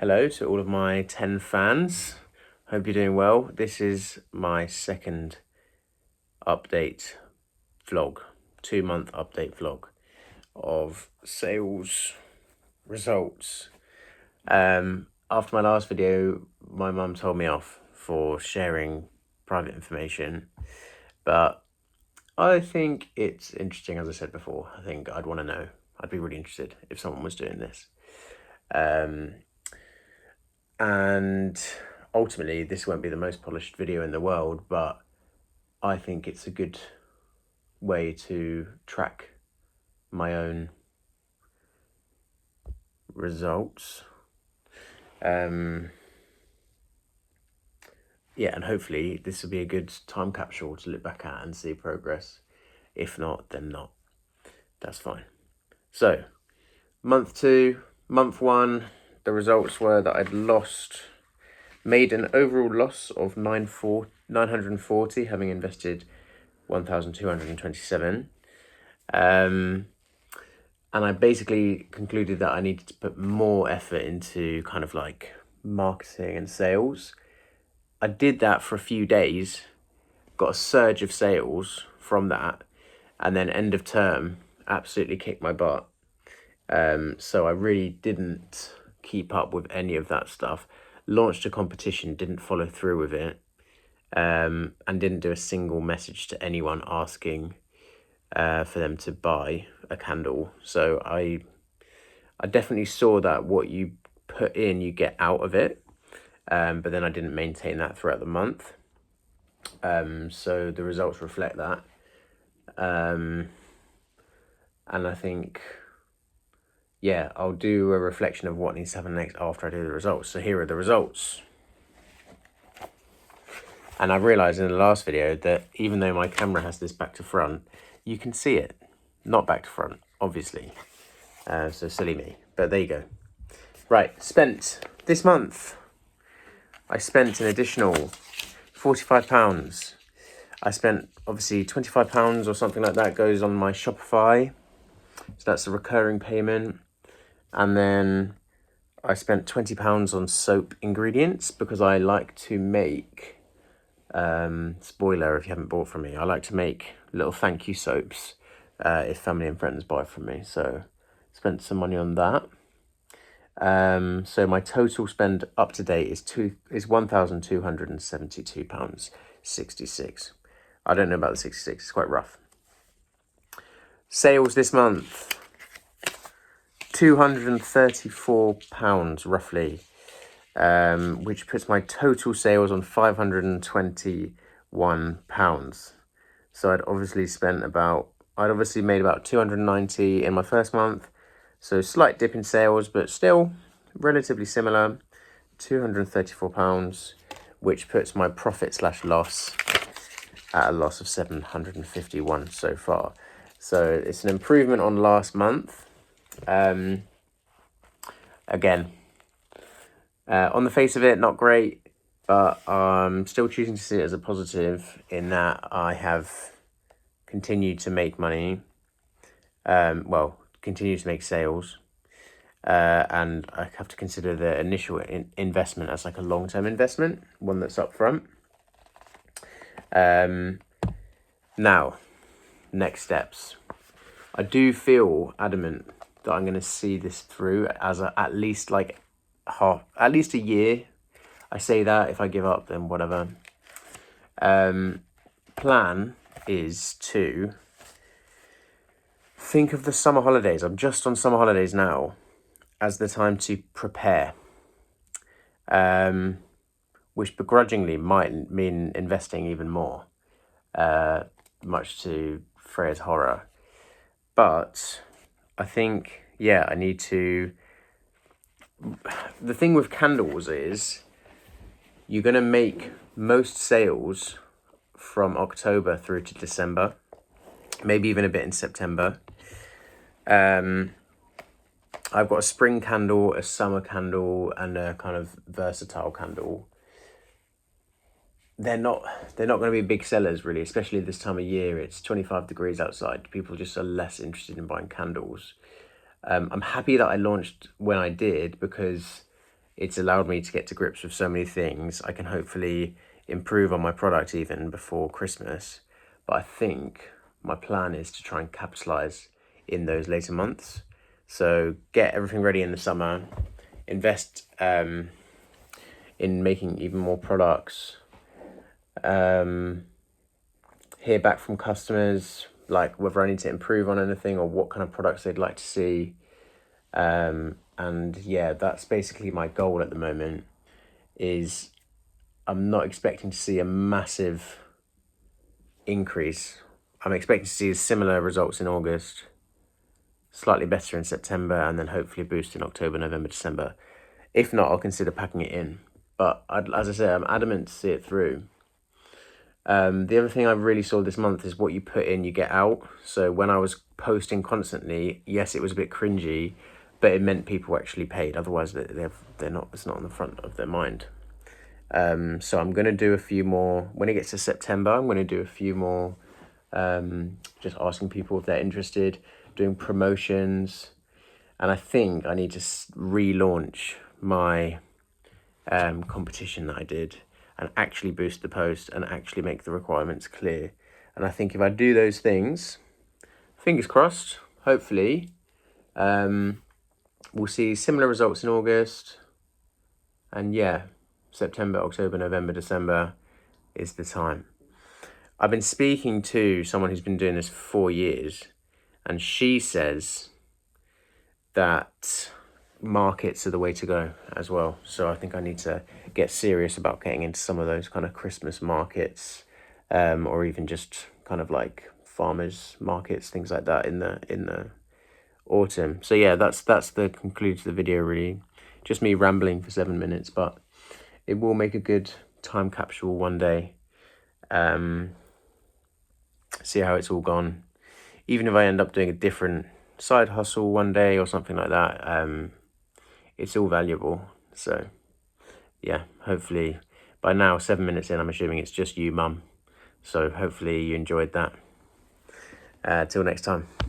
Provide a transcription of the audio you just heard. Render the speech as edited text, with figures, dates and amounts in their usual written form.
Hello to all of my 10 fans. Hope you're doing well. This is my second update vlog, 2-month update vlog of sales results. After my last video, my mum told me off for sharing private information, but I think it's interesting, as I said before. I think I'd want to know. I'd be really interested if someone was doing this. And ultimately, this won't be the most polished video in the world, but I think it's a good way to track my own results. And hopefully this will be a good time capsule to look back at and see progress. If not, then not. That's fine. So, month 2, month 1, the results were that I'd made an overall loss of 940, having invested 1,227. And I basically concluded that I needed to put more effort into kind of like marketing and sales. I did that for a few days, got a surge of sales from that, and then end of term absolutely kicked my butt. So I really didn't keep up with any of that stuff. Launched a competition, didn't follow through with it, and didn't do a single message to anyone asking for them to buy a candle. So I definitely saw that what you put in, you get out of it, but then I didn't maintain that throughout the month. So the results reflect that. And I think, I'll do a reflection of what needs to happen next after I do the results. So here are the results. And I realised in the last video that even though my camera has this back to front, you can see it. Not back to front, obviously. So silly me. But there you go. Right, spent this month. I spent an additional £45. I spent, obviously, £25 or something like that goes on my Shopify. So that's a recurring payment. And then I spent £20 on soap ingredients because I like to make, spoiler if you haven't bought from me, I like to make little thank you soaps if family and friends buy from me. So spent some money on that. So my total spend up to date is £1,272.66. I don't know about the 66, it's quite rough. Sales this month, £234 roughly, which puts my total sales on £521. So I'd obviously made about 290 in my first month. So slight dip in sales, but still relatively similar, £234, which puts my profit/loss at a loss of 751 so far. So it's an improvement on last month. Again, on the face of it, not great, but I'm still choosing to see it as a positive in that I have continued to make money, continue to make sales, and I have to consider the initial investment as like a long-term investment, one that's upfront. Now, next steps. I do feel adamant that I'm going to see this through as at least a year. I say that, if I give up, then whatever. Plan is to think of the summer holidays. I'm just on summer holidays now as the time to prepare, which begrudgingly might mean investing even more, much to Freya's horror. But I think, I need to... The thing with candles is you're going to make most sales from October through to December, maybe even a bit in September. I've got a spring candle, a summer candle, and a kind of versatile candle. They're not going to be big sellers, really, especially this time of year. It's 25 degrees outside. People just are less interested in buying candles. I'm happy that I launched when I did because it's allowed me to get to grips with so many things. I can hopefully improve on my product even before Christmas. But I think my plan is to try and capitalize in those later months. So get everything ready in the summer, invest in making even more products, hear back from customers, like whether I need to improve on anything or what kind of products they'd like to see. And yeah, that's basically my goal at the moment. Is I'm not expecting to see a massive increase. I'm expecting to see similar results in August, slightly better in September, and then hopefully a boost in October, November, December. If not, I'll consider packing it in. But as I say, I'm adamant to see it through. The other thing I really saw this month is what you put in, you get out. So when I was posting constantly, yes, it was a bit cringy, but it meant people actually paid. Otherwise, they're not. It's not on the front of their mind. So I'm gonna do a few more when it gets to September. I'm gonna do a few more, just asking people if they're interested, doing promotions, and I think I need to relaunch my competition that I did and actually boost the post and actually make the requirements clear. And I think if I do those things, fingers crossed, hopefully, we'll see similar results in August. And yeah, September, October, November, December is the time. I've been speaking to someone who's been doing this for 4 years, and she says that markets are the way to go as well. So I think I need to get serious about getting into some of those kind of Christmas markets, or even just kind of like farmers markets, things like that in the autumn. So yeah, that's the conclusion to the video, really. Just me rambling for 7 minutes, but it will make a good time capsule one day. See how it's all gone. Even if I end up doing a different side hustle one day or something like that, it's all valuable. So yeah, hopefully by now, 7 minutes in, I'm assuming it's just you, Mum. So hopefully you enjoyed that. Till next time.